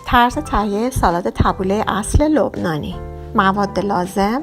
طرز تهیه سالاد تبوله اصل لبنانی. مواد لازم: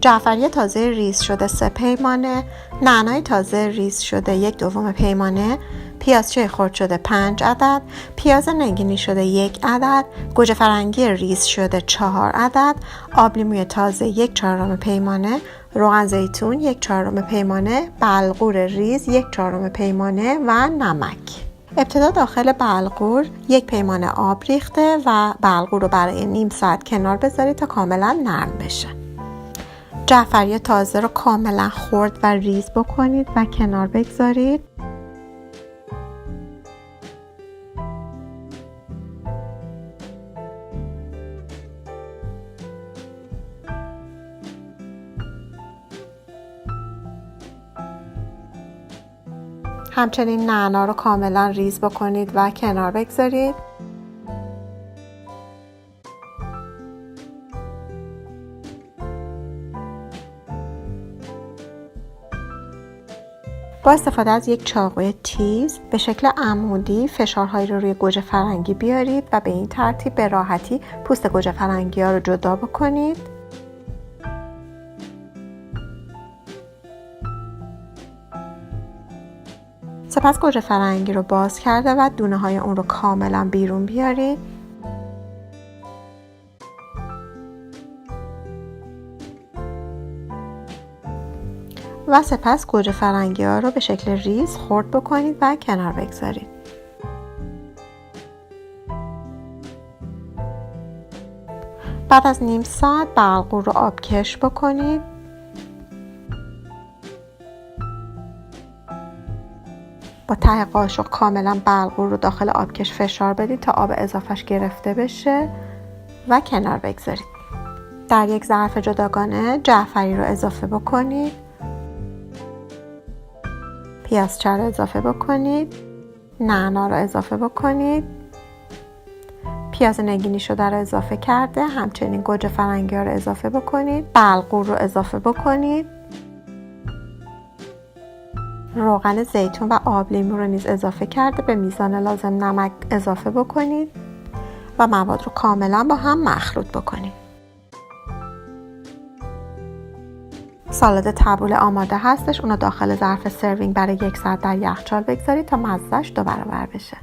جعفری تازه ریز شده 3 پیمانه، نعنای تازه ریز شده 1/2 پیمانه، پیازچه خرد شده 5 عدد، پیاز نگینی شده 1 عدد، گوجه فرنگی ریز شده 4 عدد، آب لیموی تازه 1/4 پیمانه، روغن زیتون 1/4 پیمانه، بلغور ریز 1/4 پیمانه و نمک. ابتدا داخل بلغور 1 پیمانه آب ریخته و بلغور رو برای نیم ساعت کنار بذارید تا کاملا نرم بشه. جعفری تازه رو کاملا خرد و ریز بکنید و کنار بگذارید. همچنین نعنا رو کاملا ریز بکنید و کنار بگذارید. با استفاده از یک چاقوی تیز به شکل عمودی فشارهایی رو روی گوجه فرنگی بیارید و به این ترتیب به راحتی پوست گوجه فرنگی ها رو جدا بکنید. سپس گوجه فرنگی رو باز کرده و دونه های اون رو کاملا بیرون بیارید. و سپس گوجه فرنگی ها رو به شکل ریز خرد بکنید و کنار بگذارید. بعد از نیم ساعت بلغور رو آبکش بکنید. با ته قاشق کاملا بلغور رو داخل آبکش فشار بدید تا آب اضافهش گرفته بشه و کنار بگذارید. در یک ظرف جداگانه جعفری رو اضافه بکنید. پیازچه رو اضافه بکنید. نعنا رو اضافه بکنید. پیاز نگینی شده رو اضافه کرده. همچنین گوجه فرنگی رو اضافه بکنید. بلغور رو اضافه بکنید. روغن زیتون و آب لیمو رو نیز اضافه کرده به میزان لازم نمک اضافه بکنید و مواد رو کاملا با هم مخلوط بکنید. سالاد تبوله آماده هستش. اونو داخل ظرف سروینگ برای 1 ساعت در یخچال بگذارید تا مزه‌اش 2 برابر بشه.